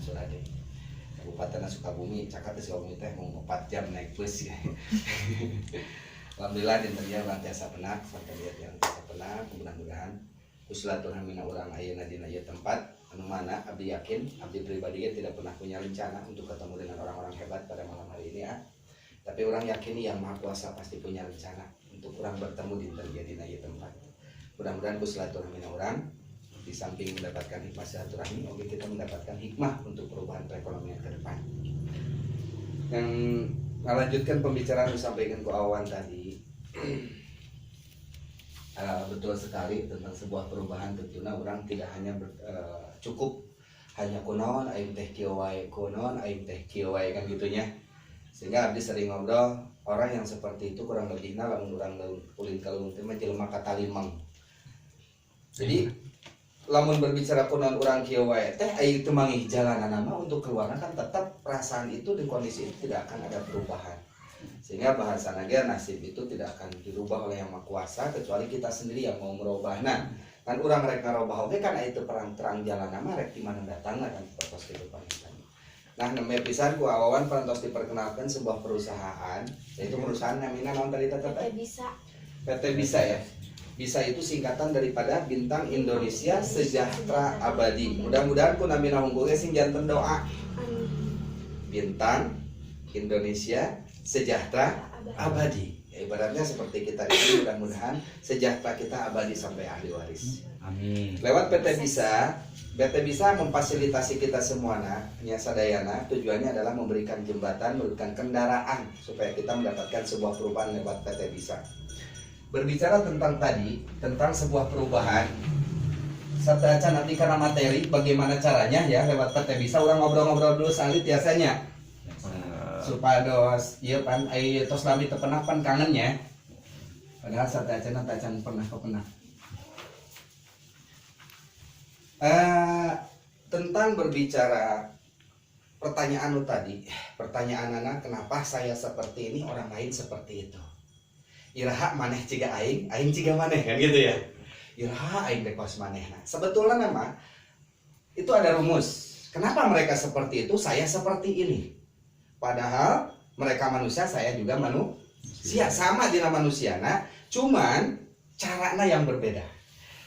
Surade. Kabupaten Sukabumi, cakat Sukabumi teh mau 4 jam naik bus ya. Alhamdulillah dinten ieu urang tiasa penak, sampai lihat yang tiasa penak, mudah-mudahan silaturahmina urang ayeuna dina ieu tempat anu mana abdi yakin, abdi pribadi tidak pernah punya rencana untuk ketemu dengan orang-orang hebat pada malam hari ini ya. Tapi orang yakini yang Maha Kuasa pasti punya rencana untuk orang bertemu dinten ieu dina ieu tempat. Mudah-mudahan silaturahmina urang di samping mendapatkan hikmah silaturahmi, oke kita mendapatkan hikmah untuk perubahan perekonomian ke depan. Yang melanjutkan pembicaraan yang disampaikan ku Awan tadi, betul sekali tentang sebuah perubahan. Tentunya orang tidak hanya cukup hanya kunaon aing teh kieu wae, kunaon aing teh kieu wae kan gitunya. Sehingga abdi sering ngobrol orang yang seperti itu kurang lebihna lamun urang ulin ka leuweung teh mah jelema katalimang. Jadi lamun berbicara kunaon urang kieu wae teh aya teu mangih jalanana mah untuk keluarna kan tetap perasaan itu di kondisi itu tidak akan ada perubahan. Sehingga bahasana ge nasib itu tidak akan dirubah oleh Yang Maha Kuasa kecuali kita sendiri yang mau merubahna. Kan urang rek ngarobah oge kan itu perang terang jalanna mah rek di mana datangna kan pertos kitu panutan. Nah, nembe pisan ku Awawan parantos diperkenalkan sebuah perusahaan, yaitu perusahaan namina naon tadi teh? PT Bisa. PT Bisa ya. Bisa itu singkatan daripada Bintang Indonesia Sejahtera Abadi. Mudah-mudahan ku namina unggul ge sing janten doa. Bintang Indonesia Sejahtera Abadi. Ya, ibaratnya seperti kita ini mudah-mudahan sejahtera kita abadi sampai ahli waris. Amin. Lewat PT Bisa memfasilitasi kita semuanya, sadayana tujuannya adalah memberikan jembatan, memberikan kendaraan supaya kita mendapatkan sebuah perubahan lewat PT Bisa. Berbicara tentang tadi, tentang sebuah perubahan, saat nanti karena materi, bagaimana caranya ya lewat PT Bisa, orang ngobrol-ngobrol dulu salit biasanya. Supados, iya pan, tos lami terpernah pan kangennya. Padahal saat tacan pernah kepenah. Tentang berbicara pertanyaan lu tadi, pertanyaan anak kenapa saya seperti ini, orang lain seperti itu. Iraha maneh ciga aing ciga maneh kan gitu ya. Iraha aing dekos maneh. Nah, sebetulnya nama itu ada rumus. Kenapa mereka seperti itu, saya seperti ini. Padahal mereka manusia, saya juga manusia, sama dengan manusia. Nah, cuman caranya yang berbeda.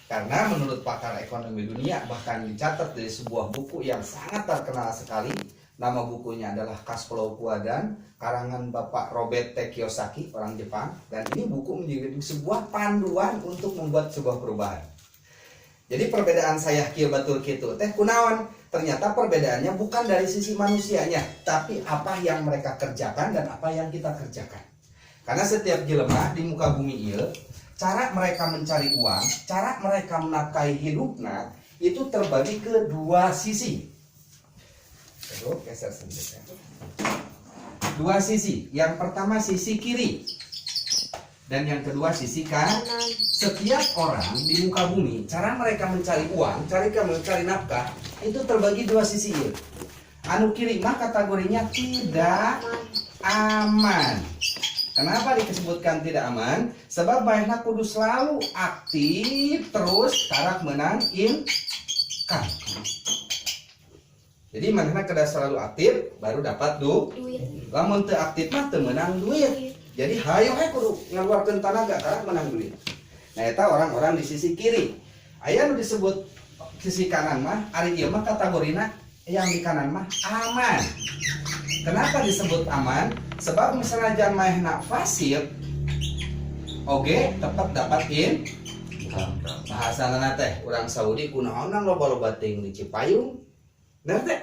Karena menurut pakar ekonomi dunia, bahkan dicatat dari sebuah buku yang sangat terkenal sekali, nama bukunya adalah Cash Flow Quadrant, karangan Bapak Robert T. Kiyosaki, orang Jepang. Dan ini buku menjadi sebuah panduan untuk membuat sebuah perubahan. Jadi perbedaan saya kieu batur kitu teh kunaon? Ternyata perbedaannya bukan dari sisi manusianya, tapi apa yang mereka kerjakan dan apa yang kita kerjakan. Karena setiap jelema di muka bumi ieu, cara mereka mencari uang, cara mereka menafkahi hidupnya itu terbagi ke dua sisi. Aduh, geser sedikit. Dua sisi. Yang pertama sisi kiri. Dan yang kedua sisi kanan. Setiap orang di muka bumi, cara mereka mencari uang, cara mereka mencari nafkah, itu terbagi dua sisi. Anu kiri mah kategorinya tidak aman. Kenapa disebutkan tidak aman? Sebab baiknya kudu selalu aktif terus karak menang income. Jadi mana kada selalu aktif baru dapat duit. Lamun teu aktif mah teu menang duit. Jadi hayo kudu ngaluarkeun tenaga karak menang duit. Nah eta orang-orang di sisi kiri. Aya nu disebut sisi kanan mah ari ieu mah kategorina yang di kanan mah aman. Kenapa disebut aman? Sebab misalnya jangan maehna fasir, oge tetap dapat bahasana teh urang Saudi kunaonan loba-loba ting di Cipayung. Bener teh?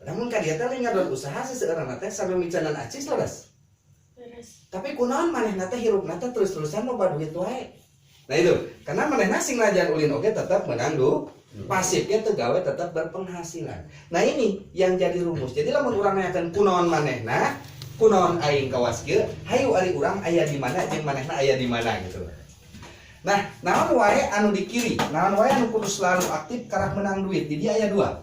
Namun ka dieu teh ngadon usaha seseueurna teh sampai micanan acis leres. Tapi kunaon manehna teh hirupna teh terus-terusan loba duit wae. Nah itu, karena manehna sing lajan ulin oge tetap menang pasifnya teu gawe tetap berpenghasilan. Nah ini yang jadi rumus. Jadi lamun urang nanyakeun kunaon manehna, kunaon aing kawas kieu, hayu ari urang aya di mana jeung manehna aya di mana gitu. Nah, naon wae anu di kiri, naon wae anu kudu selalu aktif karena menang duit. Jadi aya dua.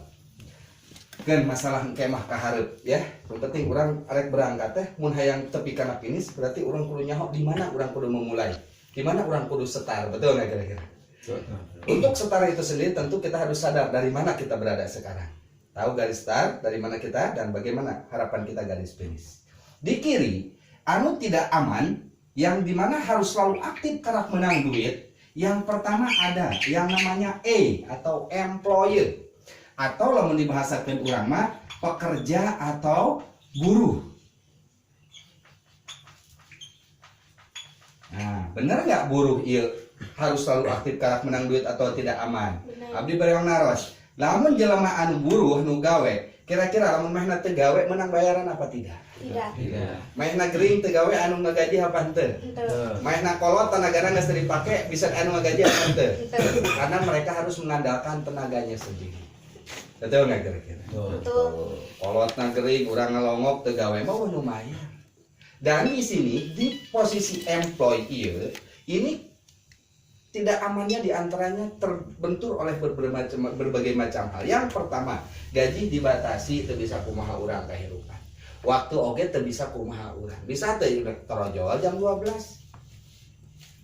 Kan masalah kemah kahareup ya. Yang penting urang arek berangkat teh mun hayang tepi kana finish berarti urang kudu nyaho di mana urang kudu memulai. Di mana urang kudu setar, betul enggak kira-kira? Untuk setara itu sendiri tentu kita harus sadar dari mana kita berada sekarang. Tahu garis start dari mana kita dan bagaimana harapan kita garis finish. Di kiri, anu tidak aman yang dimana harus selalu aktif karak menang duit. Yang pertama ada yang namanya E atau employer, atau lamun dibahasakeun urang mah pekerja atau buruh. Nah, bener nggak buruh iya harus selalu aktif karak menang duit atau tidak aman? Benar. Abdi bareong naros. Lamun jelema anu buruh nu gawe, kira-kira lamun mehna teu gawe menang bayaran apa tidak? Tidak. Mehna gering teu gawe anu ngagaji apa henteu? Henteu. Maehna kolot tenagana geus teu dipake bisa anu ngagaji apa henteu? Henteu. Karena mereka harus mengandalkan tenaganya sendiri. Betul nggak kira-kira? Betul. Kolotna gering, urang ngalongok teu gawe mah lumayan. Dan di sini di posisi employee ini tidak amannya diantaranya terbentur oleh berbagai macam hal. Yang pertama, gaji dibatasi teu bisa kumaha urang kahirupan. Waktu oge teu bisa kumaha urang. Bisa teu torojol jam 12.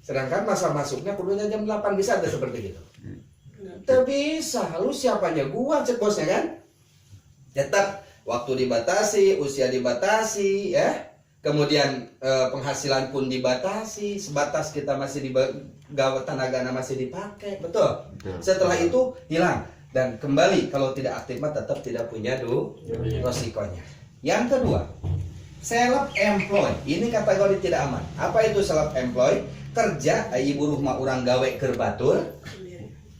Sedangkan masa masuknya kudunya jam 8, bisa teu seperti itu? Teu bisa. Lu siapanya? Gua cek bosnya kan? Tetap waktu dibatasi, usia dibatasi, ya. Kemudian penghasilan pun dibatasi, sebatas kita masih tenaga masih dipakai, betul? Setelah itu hilang dan kembali kalau tidak aktif mah tetap tidak punya resikonya. Yang kedua, self employed, ini kategori tidak aman. Apa itu self employed? Kerja, ibu rumah orang gawe keur batur,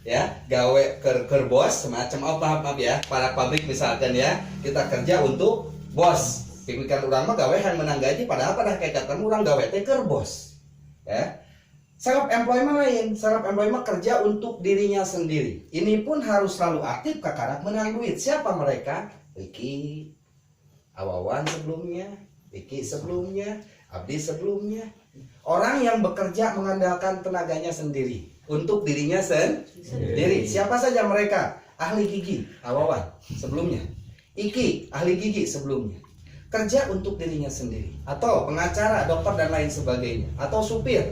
ya, gawe keur bos, semacam apa ya, para pabrik misalkan ya, kita kerja untuk bos. Pikiran urang mah gawean menang gaji, padahal pada kayak kata urang gawe teh keur bos. Ya. Self employed mah lain. Self employed mah kerja untuk dirinya sendiri. Ini pun harus selalu aktif kakarak menang duit. Siapa mereka? Iki Awawan sebelumnya, Iki sebelumnya, Abdi sebelumnya. Orang yang bekerja mengandalkan tenaganya sendiri untuk dirinya sendiri. Siapa saja mereka? Ahli gigi, Awawan sebelumnya. Iki ahli gigi sebelumnya. Kerja untuk dirinya sendiri, atau pengacara, dokter dan lain sebagainya, atau supir,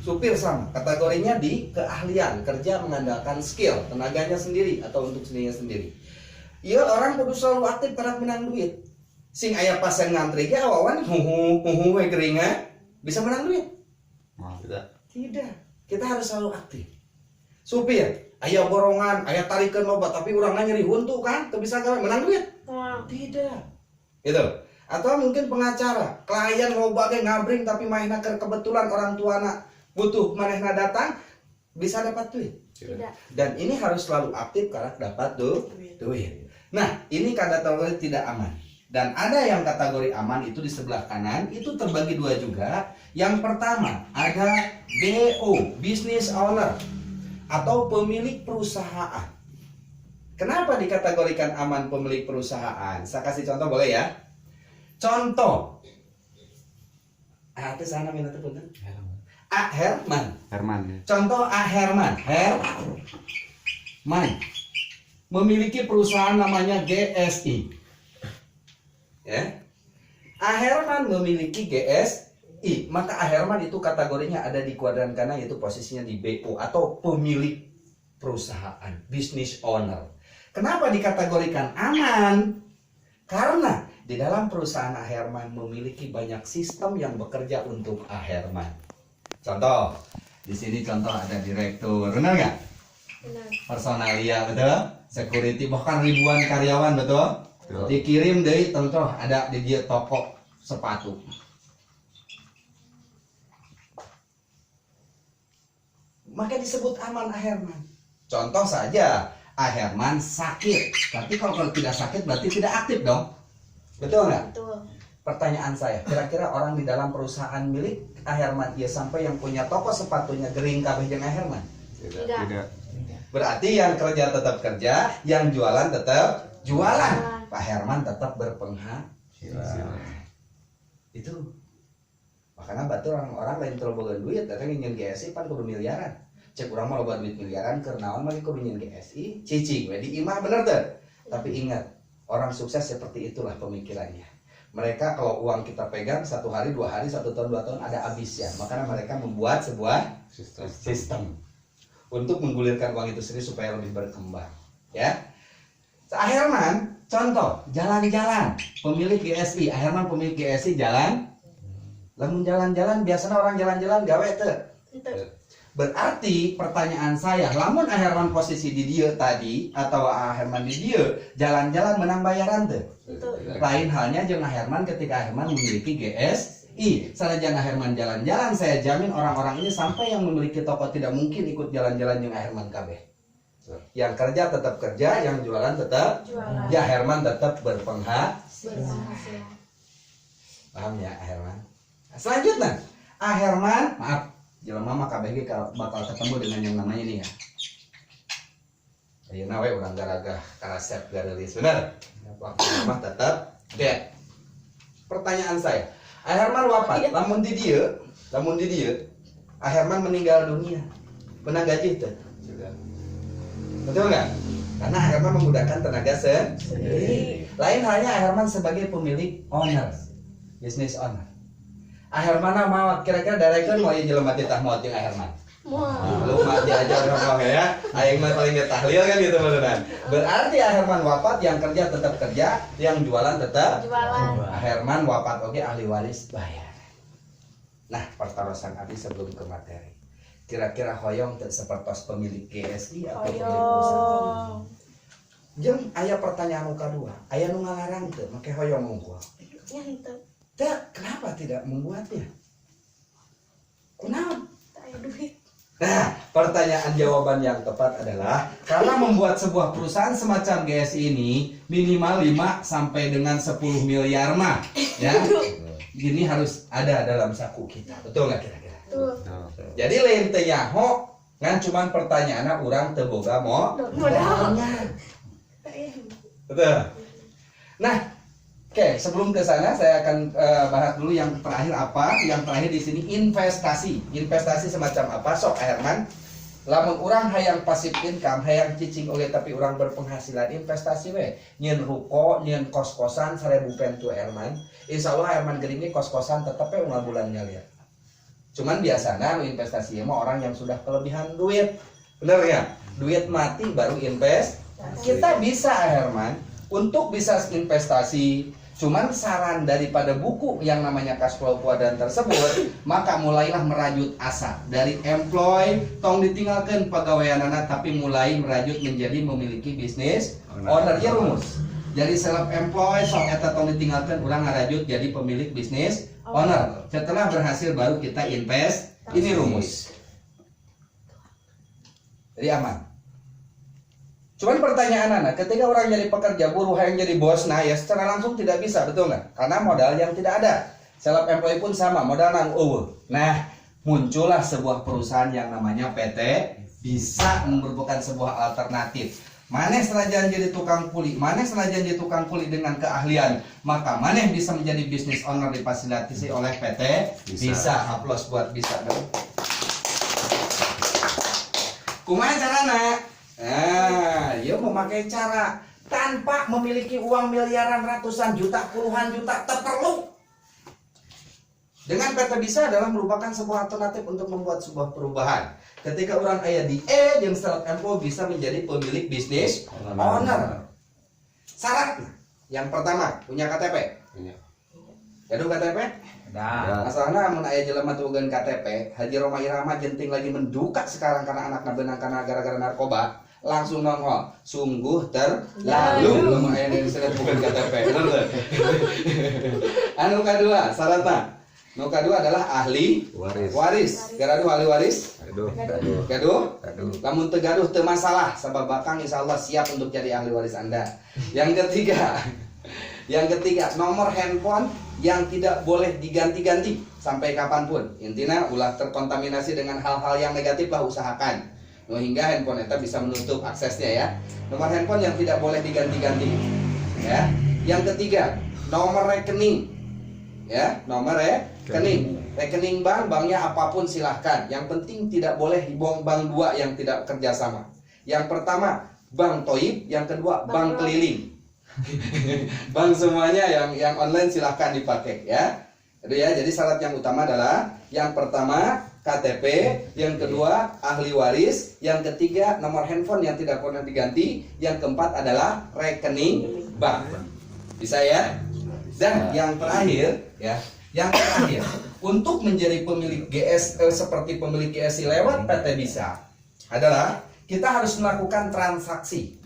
supir sama kategorinya di keahlian, kerja mengandalkan skill, tenaganya sendiri atau untuk dirinya sendiri. Iya, orang kudu selalu aktif pada menang duit. Sing aya pas yang ngantri ge awawan we geringa bisa menang duit? Tidak. Kita harus selalu aktif. Supir, aya borongan, aya tarikeun loba tapi urangna nyeri huntu kan, teu bisa gawe menang duit? Tidak. Gitu. Atau mungkin pengacara, klien loba ge ngabring tapi mainna kebetulan orang tuana butuh manehna datang, bisa dapat duit? Tidak. Dan ini harus selalu aktif karena dapat duit. Nah, ini kategori tidak aman. Dan ada yang kategori aman itu di sebelah kanan, itu terbagi dua juga. Yang pertama ada BO, business owner, atau pemilik perusahaan. Kenapa dikategorikan aman pemilik perusahaan? Saya kasih contoh boleh ya? Contoh. Itu sana minat punten. A. Herman. Ya. Contoh A. Herman. Memiliki perusahaan namanya GSI. Ya. A. Herman memiliki GSI. Maka A. Herman itu kategorinya ada di kuadran kanan, yaitu posisinya di BO atau pemilik perusahaan, business owner. Kenapa dikategorikan aman? Karena di dalam perusahaan A. Herman memiliki banyak sistem yang bekerja untuk A. Herman. Contoh, di sini contoh ada direktur, benar nggak? Benar. Personalia, betul? Security, bahkan ribuan karyawan, betul? Dikirim dari contoh ada di dia toko sepatu. Maka disebut aman A. Herman. Contoh saja, A. Herman sakit. Tapi kalau tidak sakit berarti tidak aktif dong. Betul nggak? Betul. Pertanyaan saya, kira-kira orang di dalam perusahaan milik A. Herman, ia sampai yang punya toko sepatunya gering kabeh jeung A. Herman? Tidak. Berarti yang kerja tetap kerja, yang jualan tetap jualan. Pak Herman tetap berpenghasilan. Itu. Makanya batu orang-orang lain terlalu boga duit, datang ingin GSI pan kudu miliaran. Cek urang mah loba duit miliaran keur naon mah kudu nyin GSI, cicing we di imah bener teh. Tapi ingat, orang sukses seperti itulah pemikirannya. Mereka kalau uang kita pegang 1 hari, 2 hari, 1 tahun, 2 tahun ada habisnya. Makanya mereka membuat sebuah sistem untuk menggulirkan uang itu sendiri supaya lebih berkembang. Ya, A. Herman contoh jalan-jalan pemilik GSI, Herman pemilik GSI jalan. Lamun jalan-jalan biasanya orang jalan-jalan gawe teu. Itu. Berarti pertanyaan saya, lamun Herman posisi di dia tadi atau Herman di dia jalan-jalan menang bayaran teu. Itu. Lain halnya jeung Herman ketika Herman memiliki GSI. Sanajan Herman jalan-jalan, saya jamin orang-orang ini sampai yang memiliki toko tidak mungkin ikut jalan-jalan jeung Herman kabeh. Yang kerja tetap kerja, yang jualan tetap Jualan. ya Herman tetap berpenghasilan. Berpenghasilan. Paham ya Herman? Selanjutnya, Herman, maaf, jelema mah KBG bakal ketemu dengan yang namanya ini ya. Ayeuna we urang garaga karasep garelis bener. Waktu mah tetap dead. Pertanyaan saya, Herman wafat, lamun di dieu, Herman meninggal dunia. Menang gaji itu. Betul nggak? Karena Herman menggunakan tenaga sendiri. Lain halnya Herman sebagai pemilik owner, business owner. Herman mau kira-kira darekeun mau ieu jelema titah maot jeung Herman. Moal. Lu mah diajar ngomong ya. Aing mah paling tahlil kan gitu beneran. Berarti Herman wafat, yang kerja tetap kerja, yang jualan tetap Jualan. Herman wafat oke ahli waris bayar. Nah, pertarusan abdi sebelum ke materi. Kira-kira hoyong teu sapertos pemilik GSI atau pemilik perusahaan? Hoyong. Jeung aya pertanyaan nu kadua, aya nu ngalarang teu make hoyong unggul? Ya itu. Teu, kenapa tidak membuatnya? Kenapa? Tak ada duit. Nah, pertanyaan jawaban yang tepat adalah karena membuat sebuah perusahaan semacam GSI ini minimal 5 sampai dengan 10 miliar mah, ya. Gini harus ada dalam saku kita. Betul nggak kira-kira? Tuh. Jadi lain teh nyaho ngan cuman pertanyaanna urang teu boga modalnya. Betul. Nah, oke, sebelum ke sana saya akan bahas dulu yang terakhir apa? Yang terakhir di sini investasi. Investasi semacam apa? Sok Herman. Lamun urang hayang passive income, hayang cicing oge tapi urang berpenghasilan, investasi we. Nyeun ruko, nyeun kos-kosan 1000 pentu Herman. Insyaallah Herman geuning kos-kosan tetep we unggal bulannya lihat. Cuman biasanya investasi mah orang yang sudah kelebihan duit. Bener ya? Duit mati baru invest. Kita bisa Herman untuk bisa investasi. Cuman saran daripada buku yang namanya Cash Flow Quadrant tersebut, maka mulailah merajut asa dari employee tong ditinggalkan pegawaianana tapi mulai merajut menjadi memiliki bisnis owner ya rumus. Jadi self employed sok eta tong ditinggalkan urang ngarajut jadi pemilik bisnis owner. Setelah berhasil baru kita invest. Ini rumus. Jadi aman. Cuman pertanyaan anak, ketika orang jadi pekerja buruh yang jadi bos, nah ya secara langsung tidak bisa, betul nggak? Karena modal yang tidak ada. Self employed pun sama, modal nang Nah, muncullah sebuah perusahaan yang namanya PT bisa merupakan sebuah alternatif. Maneh senajan jadi tukang kuli, maneh senajan jadi tukang kuli dengan keahlian, maka maneh bisa menjadi business owner difasilitasi oleh PT bisa. Aplaus buat bisa dong. Kumaha carana? Nah, dia memakai cara tanpa memiliki uang miliaran, ratusan juta, puluhan juta, tak perlu. Dengan PT Bisa adalah merupakan sebuah alternatif untuk membuat sebuah perubahan. Ketika orang ayah di yang self employed bisa menjadi pemilik bisnis owner. Syaratnya, yang pertama punya KTP. Gaduh KTP? Dah. Asalna amun aya jelema teu eugeun KTP, Haji Roma Irama jenting lagi menduka sekarang karena anakna beunang karena gara-gara narkoba, langsung nongol. Sungguh terlalu lamun aya nu disebut bukan KTP. Bener teu? Anu kadua, syaratna. Nu kadua adalah ahli waris. Gaduh ahli waris? Gaduh? Lamun teu gaduh teu masalah, sabab bakang insyaallah siap untuk jadi ahli waris Anda. Yang ketiga, nomor handphone yang tidak boleh diganti-ganti sampai kapanpun. Intinya ulah terkontaminasi dengan hal-hal yang negatif lah usahakan. Hingga handphone itu bisa menutup aksesnya ya. Nomor handphone yang tidak boleh diganti-ganti. Ya. Yang ketiga, nomor rekening. Ya, nomor rekening. Rekening banknya apapun silahkan. Yang penting tidak boleh di bank dua yang tidak kerjasama. Yang pertama, bank Toib. Yang kedua, bank keliling. Bank semuanya yang online silahkan dipakai ya. Jadi syarat yang utama adalah yang pertama KTP, yang kedua ahli waris, yang ketiga nomor handphone yang tidak pernah diganti, yang keempat adalah rekening bank. Bisa ya? Dan yang terakhir ya, yang terakhir untuk menjadi pemilik seperti pemilik GSI lewat PT Bisa adalah kita harus melakukan transaksi.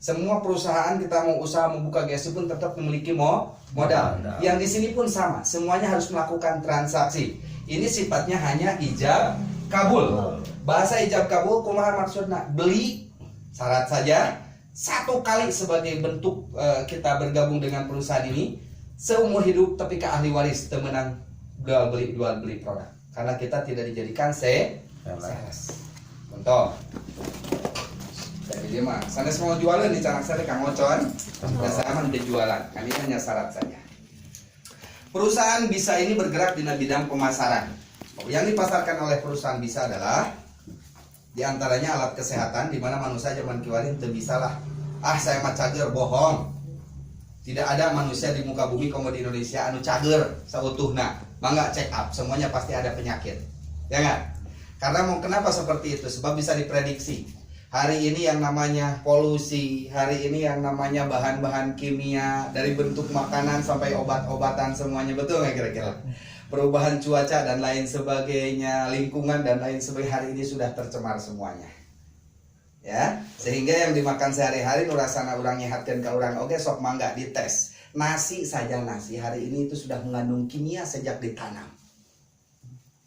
Semua perusahaan kita mau usaha membuka GSI pun tetap memiliki modal. Yang di sini pun sama, semuanya harus melakukan transaksi. Ini sifatnya hanya ijab kabul. Bahasa ijab kabul kumaha maksudnya? Beli syarat saja satu kali sebagai bentuk kita bergabung dengan perusahaan ini seumur hidup, tapi ke ahli waris temenang jual beli produk. Karena kita tidak dijadikan sales. Contoh. Jadi dia mah, sanes mau jualan di canak saya Kang Ocon, dan saya mah tidak jualan. Kan ini hanya syarat saja. Perusahaan Bisa ini bergerak di bidang pemasaran. Yang dipasarkan oleh perusahaan Bisa adalah diantaranya alat kesehatan, di mana manusia zaman kiwarin itu bisa lah. Saya mah cager, bohong. Tidak ada manusia di muka bumi komo di Indonesia anu cager seutuhna. Mangga check up, semuanya pasti ada penyakit. Ya nggak? Karena kenapa seperti itu? Sebab bisa diprediksi. Hari ini yang namanya polusi, hari ini yang namanya bahan-bahan kimia, dari bentuk makanan sampai obat-obatan semuanya, betul nggak kira-kira? Perubahan cuaca dan lain sebagainya, lingkungan dan lain sebagainya, hari ini sudah tercemar semuanya. Ya, sehingga yang dimakan sehari-hari nurasana urang nyehatkeun ka urang oge sok mangga dites. Nasi saja nasi hari ini itu sudah mengandung kimia sejak ditanam.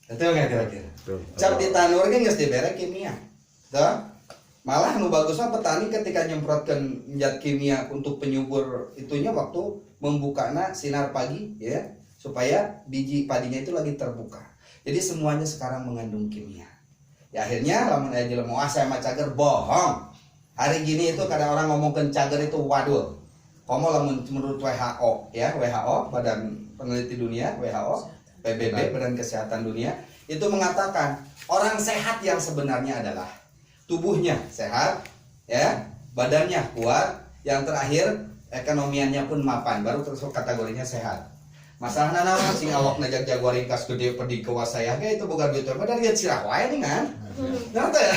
Betul nggak kira-kira? Cap ditanur ge geus dibere kimia. Tuh. Malah nu bagusnya petani ketika nyemprotkan zat kimia untuk penyubur itunya waktu membukana sinar pagi ya, supaya biji padinya itu lagi terbuka. Jadi semuanya sekarang mengandung kimia. Ya akhirnya lamun aya jelema saya mah cager, bohong. Hari gini itu kadang orang ngomongkeun cager itu wadul. Komo lamun menurut WHO ya, WHO Badan Peneliti Dunia, WHO, PBB Badan Kesehatan Dunia itu mengatakan orang sehat yang sebenarnya adalah tubuhnya sehat, ya, badannya kuat, yang terakhir ekonomiannya pun mapan, baru terus kategorinya sehat. Masalahna naon sing awakna jag-jag waringkas gede perdi ke wasaya ge itu boga duit padahal dia cirah wae nih kan. Ngerti ya?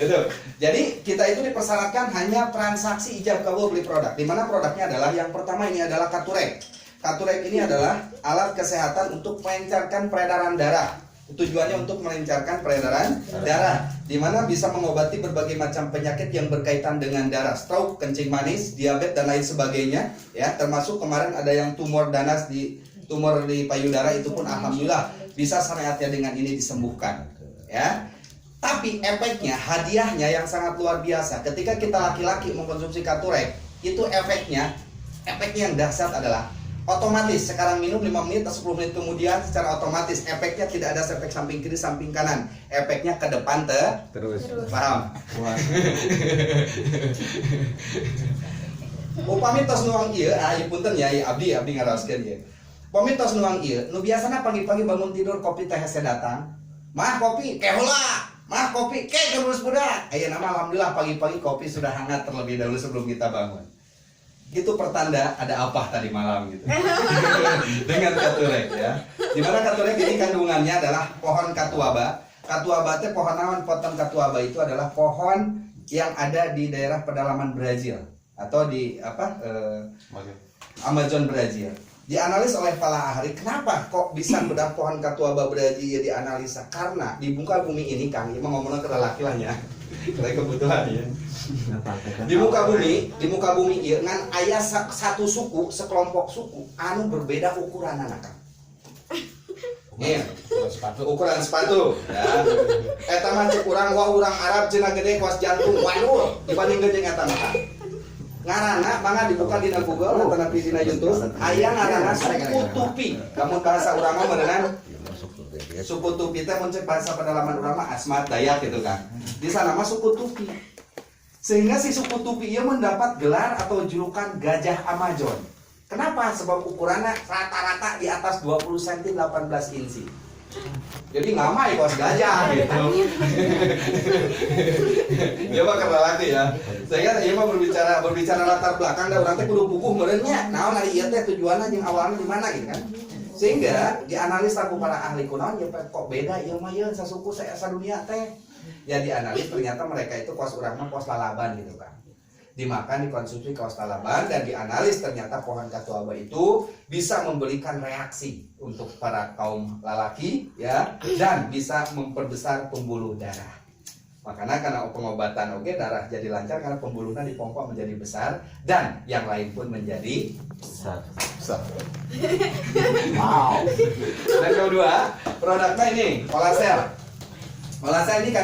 Itu. Jadi kita itu dipersyaratkan hanya transaksi ijab kabul beli produk. Di mana produknya adalah yang pertama ini adalah Katurek. Katurek ini adalah alat kesehatan untuk melancarkan peredaran darah. Tujuannya untuk melancarkan peredaran darah, di mana bisa mengobati berbagai macam penyakit yang berkaitan dengan darah, stroke, kencing manis, diabetes dan lain sebagainya. Ya, termasuk kemarin ada yang tumor di payudara itu pun alhamdulillah bisa sareatnya dengan ini disembuhkan. Ya, tapi efeknya, hadiahnya yang sangat luar biasa. Ketika kita laki-laki mengkonsumsi Katurek, itu efeknya yang dahsyat adalah otomatis sekarang minum 5 menit atau 10 menit kemudian secara otomatis efeknya tidak ada efek samping kiri samping kanan, efeknya ke depan terus. Paham? Upami tos nuang ieu, punten ya, abdi ngaraoskeun ieu. Upami tos nuang ieu, nu biasana pagi-pagi bangun tidur kopi teh hese datang. Mah kopi, heula. Mah kopi, terus budak. Ayeuna mah alhamdulillah pagi-pagi kopi sudah hangat terlebih dahulu sebelum kita bangun. Itu pertanda ada apa tadi malam gitu. Dengan Katurek ya. Dimana Katurek ini kandungannya adalah pohon katuaba. Katuaba itu pohon naon? Pohon katuaba itu adalah pohon yang ada di daerah pedalaman Brazil atau di Amazon Brazil. Dianalis oleh para ahli, kenapa kok bisa bedah pohon katuaba Brazil dianalisa? Karena di muka bumi ini Kang, emang ngomongnya ke lelaki lah ya. Karena kebutuhan ya. Di muka bumi ieu ngan aya satu suku, sekelompok suku anu berbeda ukuran anak. Iya, ukuran sepatu. Ya. Eta mah cek urang Arab cenah gede kuas jantung. Waduh, dibandingkeun jeung eta mah. Ngaranna mangga dibuka dina Google atau di dina YouTube, aya ngaranna suku Tupi. Kamu bahasa urang mah beneran suku Tupi teh mun cek bahasa pedalaman urang mah Asmat Dayak gitu kan. Di sana mah suku Tupi. Sehingga si suku Tupi ia mendapat gelar atau julukan gajah Amazon. Kenapa? Sebab ukurannya rata-rata di atas 20 cm 18 inci. Jadi ngamai kos gajah gitu. Dia mah kerelati ya. Sehingga ieu mah berbicara latar belakang da urang teh kudu puguh meureun nya. Naon ari ieu teh tujuanna jeung awalna di mana gitu kan. Sehingga dianalis aku para ahli kunaon ya kok beda ieu mah yeun sasuku sadunia teh. Ya dianalis ternyata mereka itu kos urang mah kos lalaban gitu kan. Dimakan, dikonsumsi kaos lalaban, dan dianalis ternyata pohon katuaba itu bisa memberikan reaksi untuk para kaum lelaki ya, dan bisa memperbesar pembuluh darah. Makanya karena pengobatan darah jadi lancar karena pembuluhnya dipompa menjadi besar dan yang lain pun menjadi besar. Wow. Dan kedua, produknya ini Colasel. Colasel ini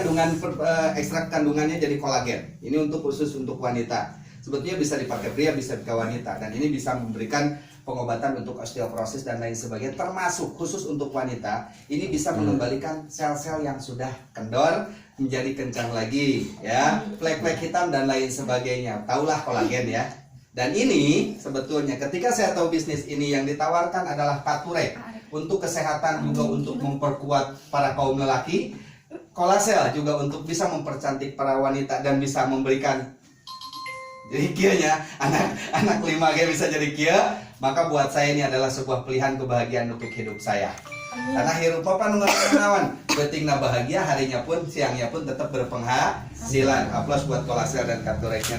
ekstrak kandungannya jadi kolagen. Ini untuk khusus untuk wanita. Sebetulnya bisa dipakai pria, bisa dipakai wanita, dan ini bisa memberikan pengobatan untuk osteoporosis dan lain sebagainya, termasuk khusus untuk wanita. Ini bisa mengembalikan sel-sel yang sudah kendor menjadi kencang lagi, ya, flek-flek hitam dan lain sebagainya. Taulah kolagen ya. Dan ini sebetulnya ketika saya tahu bisnis ini yang ditawarkan adalah Kature untuk kesehatan juga untuk memperkuat para kaum lelaki. Colasel juga untuk bisa mempercantik para wanita dan bisa memberikan jadi kianya anak 5G bisa jadi kia. Maka buat saya ini adalah sebuah pilihan kebahagiaan untuk hidup saya. Karena hirup apa nungguan betingna bahagia, harinya pun siangnya pun tetap berpenghasilan. Aplaus buat Colasel dan Katureknya.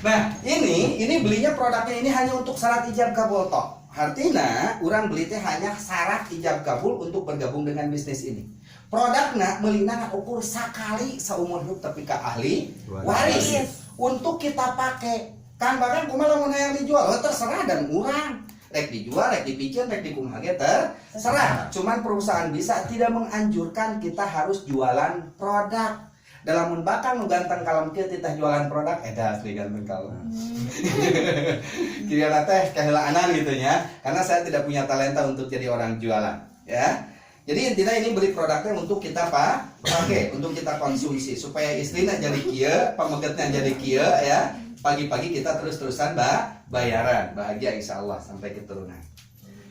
Nah ini belinya produknya ini hanya untuk syarat ijab kabul toh. Artinya orang beli teh hanya syarat ijab kabul untuk bergabung dengan bisnis ini. Produknya melina ukur sekali seumur hidup tapi ke ahli waris untuk kita pakai. Kan bahkan kumaha lamun yang dijual terserah dan orang rek dijual, rek dipicen, rek dikumaha terserah. Cuman perusahaan bisa tidak menganjurkan kita harus jualan produk. Dalam membakang nu ganteng kalem kieu titah jualan produk eta asli ganteng kalem. Kira teh kehilaanan gitu ya. Karena saya tidak punya talenta untuk jadi orang jualan, ya. Jadi intinya ini beli produknya untuk kita pakai, untuk kita konsumsi supaya istrinya jadi kieu, pamegetnya jadi kieu ya. Pagi-pagi kita terus-terusan bayaran, bahagia insyaallah sampai keturunan.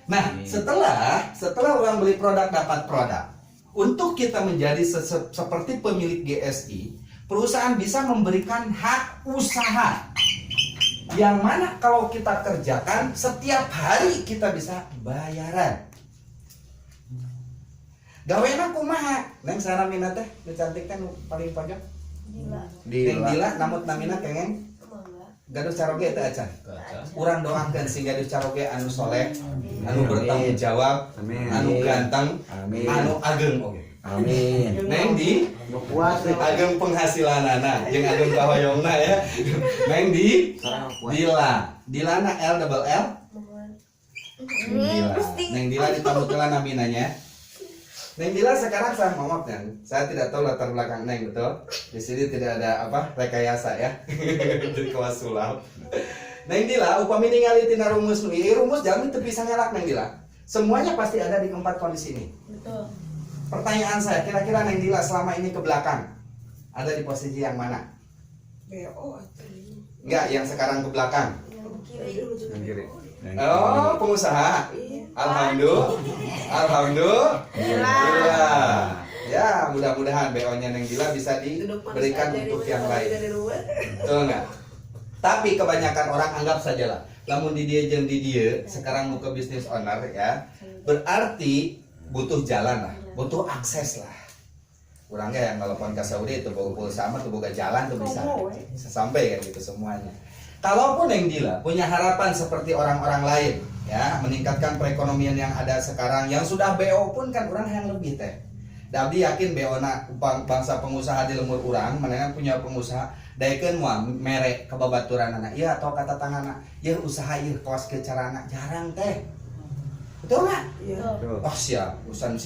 Nah, setelah orang beli produk dapat produk. Untuk kita menjadi seperti pemilik GSI, perusahaan bisa memberikan hak usaha yang mana kalau kita kerjakan setiap hari kita bisa bayaran. Gawena kumaha? Neng saramina teh, nu cantik kan paling pojok. Dila namut namina kengeng. Gaduh caroge teh acan. Urang doakeun si gaduh caroge anu soleh, anu bertanggung jawab, anu ganteng, anu ageng oge. Amin. Neng di ageng penghasilanana jeung ageng kahoyongna ya. Neng di Dilana L double L. Dila. Neng Dila ditamutkeun naminanya. Neng Dila sekarang saya ngomong kan, saya tidak tahu latar belakang Neng betul. Di sini tidak ada rekayasa ya. Dari kelas sulap. Neng Dila upami ningali tina rumus jamin teu bisa ngelak Neng Dila. Semuanya pasti ada di keempat kondisi ini. Betul. Pertanyaan saya, kira-kira Neng Dila selama ini ke belakang ada di posisi yang mana? BO Enggak, yang sekarang ke belakang. yang kiri. Oh, pengusaha. Alhamdulillah. Ya, mudah-mudahan BO-nya Neng Dila bisa diberikan untuk yang lain. Betul enggak? Tapi kebanyakan orang anggap sajalah, lamun di dia jeung di dia sekarang mau ke bisnis owner ya, berarti butuh jalan lah, butuh akses lah. Kurangnya yang telepon ke Saudi itu bawa pulsa tuh boga jalan tuh bisa sampai kan gitu semuanya. Kalaupun Neng Dila punya harapan seperti orang-orang lain ya, meningkatkan perekonomian yang ada sekarang, yang sudah BO pun kan orang yang lebih teh. Dabdi yakin BO na bangsa pengusaha di lemur urang, mana punya pengusaha daekeun moal merek kebabaturan anak ieu atau kata tanganna ieu usaha ieu kos ke carana jarang teh. Betul enggak? Iya. Oh sia, urusan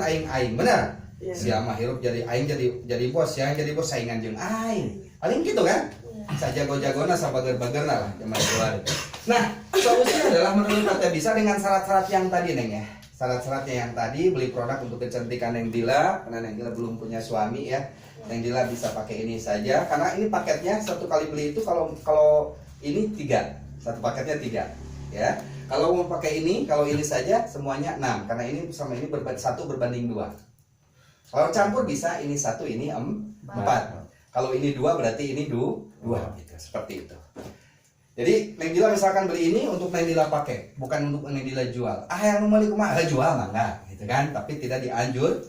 aing bener. Sia mah hirup jadi aing jadi bos, sia jadi bos saingan jeung aing. Paling gitu kan? Sajago-jagona sabager-bagerna lah zaman keluar. Nah, solusinya adalah menurut Teh bisa dengan syarat-syarat yang tadi Neng ya. Syarat-syaratnya yang tadi, beli produk untuk kecantikan Neng Dila, karena Neng Dila belum punya suami ya. Neng Dila bisa pakai ini saja karena ini paketnya satu kali beli itu kalau ini 3. Satu paketnya 3 ya. Kalau mau pakai ini, kalau ini saja semuanya 6 karena ini sama ini 1 berbanding 2. Kalau campur bisa ini 1 ini 4. Kalau ini 2 berarti ini 2 gitu, seperti itu. Jadi Neng Dila misalkan beli ini untuk Neng Dila pakai, bukan untuk Neng Dila jual. Yang mau beli kumaha jual mah enggak, gitu kan? Tapi tidak dianjur.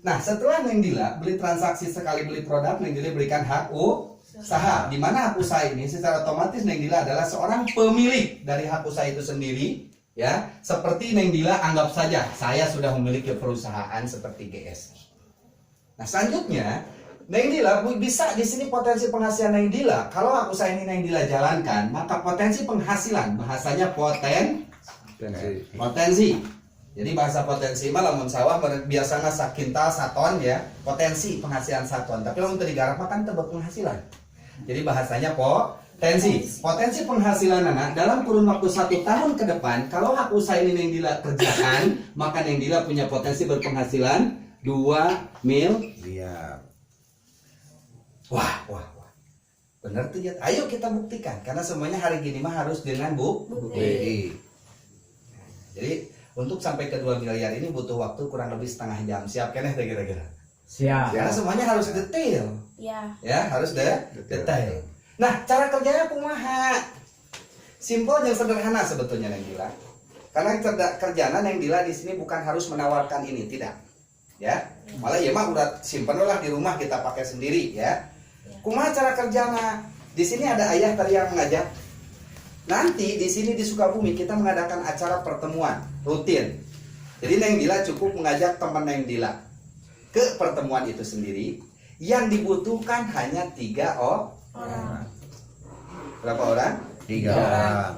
Nah, setelah Neng Dila beli transaksi sekali beli produk, Neng Dila berikan hak usaha. Di mana hak usaha ini secara otomatis Neng Dila adalah seorang pemilik dari hak usaha itu sendiri, ya. Seperti Neng Dila anggap saja saya sudah memiliki perusahaan seperti GS. Nah, selanjutnya Neng Dila bisa di sini potensi penghasilan Neng Dila. Kalau hak usaha ini Neng Dila jalankan, maka potensi penghasilan bahasanya potensi. Jadi bahasa potensi mah lamun sawah biasanya sakintal saton ya, potensi penghasilan saton. Tapi lamun teu digarap mah kan teu penghasilan. Jadi bahasanya potensi penghasilan anak dalam kurun waktu 1 tahun ke depan, kalau hak usaha ini Neng Dila kerjakan, maka Neng Dila punya potensi berpenghasilan 2 miliar. Wah. Benar tuh ya. Ayo kita buktikan karena semuanya hari gini mah harus dengan bukti. Jadi untuk sampai ke 2 miliar ini butuh waktu kurang lebih setengah jam. Siap kan ya kira-kira? Siap. Karena semuanya harus detail. Ya. Ya, harus detail. Nah, cara kerjanya kumaha? Simpel dan sederhana sebetulnya Neng Dila. Karena kerjana Neng Dila di sini bukan harus menawarkan ini, tidak. Ya. Malah ya mah udah simpen lah di rumah kita pakai sendiri ya. Kumaha cara kerjana? Di sini ada ayah tadi yang mengajak. Nanti di sini di Sukabumi kita mengadakan acara pertemuan rutin. Jadi Neng Dila cukup mengajak teman Neng Dila ke pertemuan itu sendiri. Yang dibutuhkan hanya 3 orang. Berapa orang? 3 orang.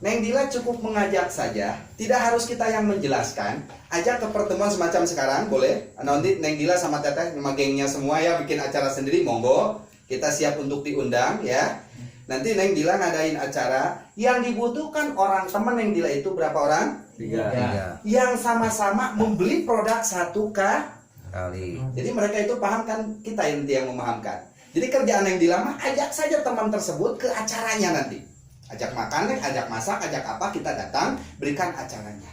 Neng Dila cukup mengajak saja, tidak harus kita yang menjelaskan. Ajak ke pertemuan semacam sekarang, boleh. Nanti Neng Dila sama Teteh sama gengnya semua ya bikin acara sendiri, monggo. Kita siap untuk diundang ya. Nanti Neng Dila ngadain acara. Yang dibutuhkan orang teman Neng Dila itu berapa orang? 3. Yang sama-sama membeli produk 1 Kali. Jadi mereka itu paham kan, kita yang memahamkan. Jadi kerjaan Neng Dila mah ajak saja teman tersebut ke acaranya nanti. Ajak makan, ajak masak, ajak apa, kita datang, berikan acaranya.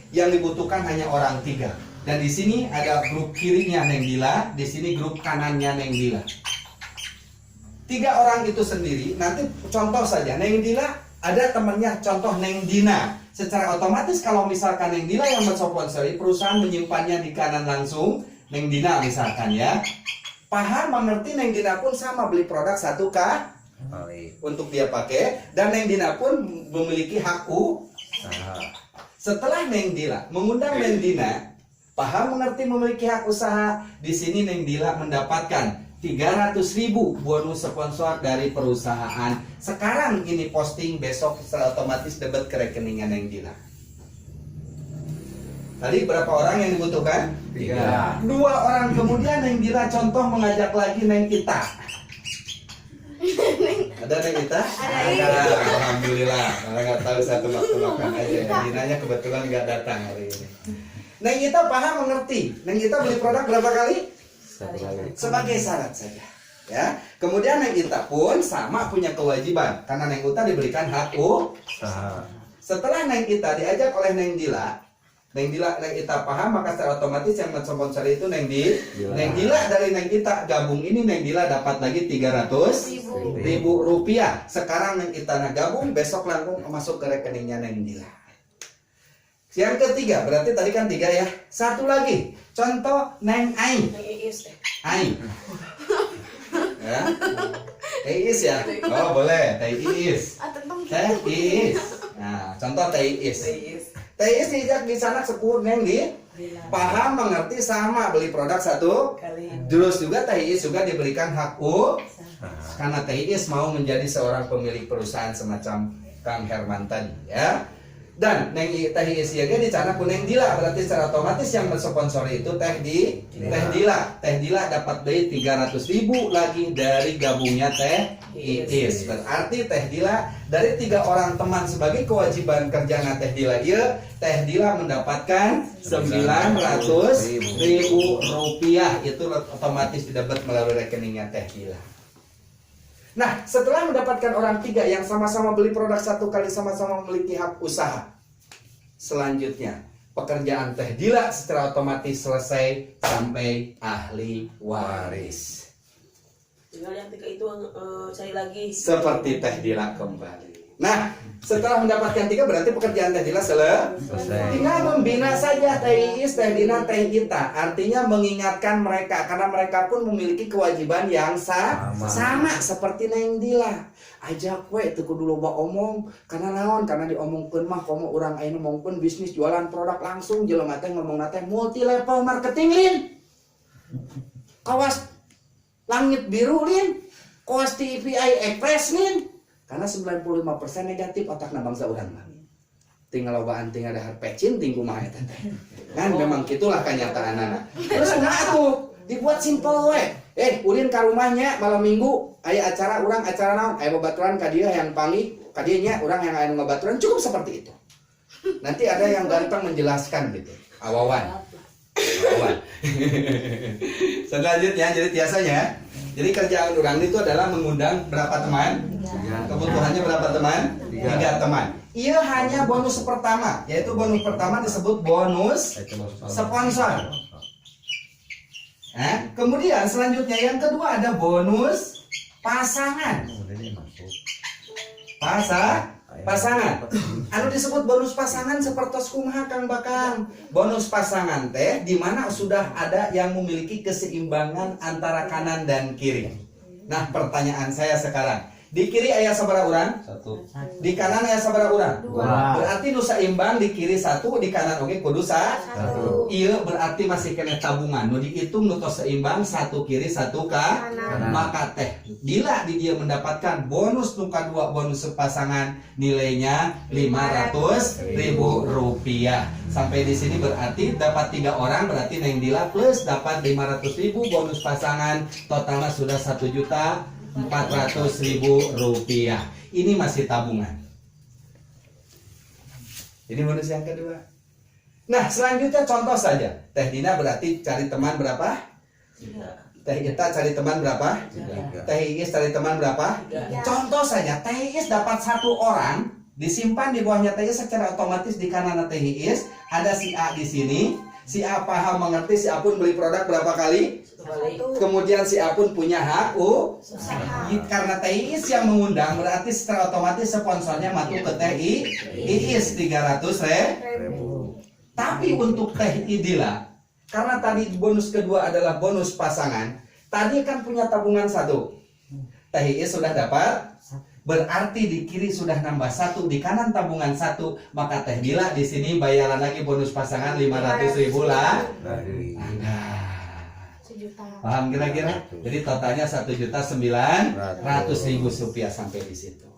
Yang dibutuhkan hanya orang 3. Dan di sini ada grup kirinya Neng Dila, di sini grup kanannya Neng Dila. 3 orang itu sendiri, nanti contoh saja, Neng Dila ada temannya, contoh Neng Dina. Secara otomatis kalau misalkan Neng Dila yang mensponsori, perusahaan menyimpannya di kanan langsung, Neng Dina misalkan ya. Paham, mengerti, Neng Dina pun sama beli produk 1 kali untuk dia pakai, dan Neng Dina pun memiliki hak usaha. Setelah Neng Dila mengundang Neng Dina, paham, mengerti, memiliki hak usaha, di sini Neng Dila mendapatkan 300.000 bonus sponsor dari perusahaan. Sekarang ini posting, besok secara otomatis debit ke rekeningnya Neng Dila. Tadi berapa orang yang dibutuhkan? 3. 2 orang kemudian Neng Dila contoh mengajak lagi Neng Ita. Ada Neng Ita? Ada. Alhamdulillah. Karena nggak tahu satu waktu makan aja. Neng Dinanya kebetulan nggak datang hari ini. Neng Ita paham, mengerti. Neng Ita beli produk berapa kali? 1 kali. Sebagai syarat saja. Ya. Kemudian Neng Ita pun sama punya kewajiban karena Neng Ita diberikan hak usaha. Setelah Neng Ita diajak oleh Neng Dila, Neng Ita paham, maka secara otomatis yang mensponsor itu Neng Dila dari Neng Ita gabung ini Neng Dila dapat lagi 300.000 rupiah. Sekarang Neng Ita gabung, besok langsung masuk ke rekeningnya Neng Dila. Yang ketiga, berarti tadi kan 3 ya. 1 lagi, contoh Neng Aing. Aing. Ya. Teh Iis ya? Oh boleh, Teh Iis. Teh Iis. Nah, contoh Teh Iis. Teh Iis dijak di sana sepuh Neng di paham, mengerti, sama beli produk 1 kali. Terus juga Teh Iis juga diberikan hak karena Teh Iis mau menjadi seorang pemilik perusahaan semacam Kang Herman tadi ya. Dan Neng Teh Iis ya di sana ku Neng Dila, berarti secara otomatis yang mensponsori itu Teh Dila. Teh Dila dapat beli 300.000 lagi dari gabungnya Teh Iis. Berarti Teh Dila dari 3 orang teman sebagai kewajiban kerjanya Teh Dila ya, Teh Dila mendapatkan 900.000 rupiah. Itu otomatis didebet melalui rekeningnya Teh Dila. Nah, setelah mendapatkan orang 3 yang sama-sama beli produk 1 kali, sama-sama memiliki hak usaha, selanjutnya pekerjaan Teh Dila secara otomatis selesai sampai ahli waris. Tinggal yang 3 itu cari lagi. Seperti Teh Dila kembali. Nah, setelah mendapatkan 3 berarti pekerjaan Teh Dila Selesai. tinggal membina saja Teh Iis, Teh Dina, Teh Ita. Artinya mengingatkan mereka karena mereka pun memiliki kewajiban yang sama seperti Neng Dila. Ajak we teu kudu loba omong karena naon karena diomongkeun mah komo urang aya ngomongkeun bisnis jualan produk langsung jelema teh ngomongna teh multi level marketing lin. Kawas langit biru lin. Kawas TVI Express lin. Karena 95% negatif otakna bangsa urang mah. Tinggal lobaan tinggal dahar pecin tinggu mah eta teh. Kan memang gitulah kenyataanna. Terus atuh dibuat simple we. Ulin ka rumahnya malam Minggu aya acara urang acara naon? Aya babaturan ka dieu yang panggih ka dieu nya urang yang aya ngabaturan cukup seperti itu. Nanti ada yang ganteng menjelaskan gitu. Awawan. Selanjutnya jadi biasanya jadi kerjaan orang itu adalah mengundang berapa teman? Kebutuhannya berapa teman? 3 teman. Ia hanya bonus pertama, yaitu bonus pertama disebut bonus sponsor. Kemudian selanjutnya yang kedua ada bonus pasangan. Pasangan. Anu disebut bonus pasangan seperti kumaha Kang Bakang. Bonus pasangan teh di mana sudah ada yang memiliki keseimbangan antara kanan dan kiri. Nah, pertanyaan saya sekarang, di kiri aya sabaraha urang? 1. Di kanan aya sabaraha urang? 2. Berarti nu saimbang di kiri 1, di kanan oge kudu 1. Ieu berarti masih kena tabungan. Nu dihitung nu tos seimbang 1 kiri 1 kanan. Maka teh Dila di dia mendapatkan bonus nu kadua bonus pasangan nilainya Rp500.000. Sampai di sini berarti dapat 3 orang berarti Neng Dila plus dapat Rp500.000 bonus pasangan totalnya sudah Rp1.400.000. Ini masih tabungan. Ini bonus yang kedua. Nah, selanjutnya contoh saja. Teh Dina berarti cari teman berapa? 3. Teh Ita cari teman berapa? 3. Teh Iis cari teman berapa? 3. Contoh saja, Teh Iis dapat 1 orang, disimpan di bawahnya Teh Iis secara otomatis di kanan Teh Iis ada si A di sini. Si A paham mengerti, si A pun beli produk berapa kali? 1. Kemudian si A pun punya hak usaha. Karena Teh Iis yang mengundang berarti secara otomatis sponsornya masuk ke Teh Iis 300.000. Tapi untuk Teh Idila, karena tadi bonus kedua adalah bonus pasangan, tadi kan punya tabungan 1. Teh Iis sudah dapat, berarti di kiri sudah nambah 1, di kanan tabungan 1, maka Teh Dila di sini bayaran lagi bonus pasangan 500.000 lah. Paham kira-kira? Jadi totalnya Rp1.900.000 sampai di situ.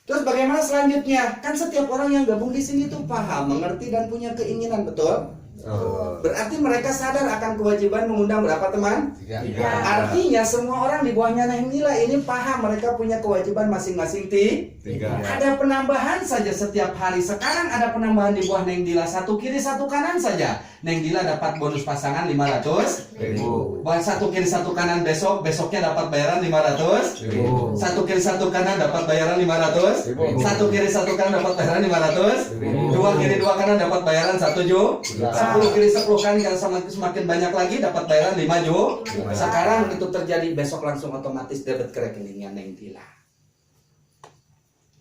Terus bagaimana selanjutnya? Kan setiap orang yang gabung di sini tuh paham, mengerti dan punya keinginan, betul? Berarti mereka sadar akan kewajiban mengundang berapa teman? 3. Artinya semua orang di bawahnya Neng Dila ini paham mereka punya kewajiban masing-masing 3. Ada penambahan saja setiap hari. Sekarang ada penambahan di bawah Neng Dila 1 kiri 1 kanan saja. Neng Dila dapat bonus pasangan 500.000. Buat 1 kiri 1 kanan besoknya dapat bayaran 500.000. 1 kiri 1 kanan dapat bayaran 500. 1 kiri 1 kanan dapat bayaran 500. 2 kiri 2 kanan dapat bayaran 1 juta. 10 kiri 10 kan yang semakin banyak lagi dapat bayaran 5 juta. Sekarang itu terjadi, besok langsung otomatis debit ke rekeningnya Neng Dila.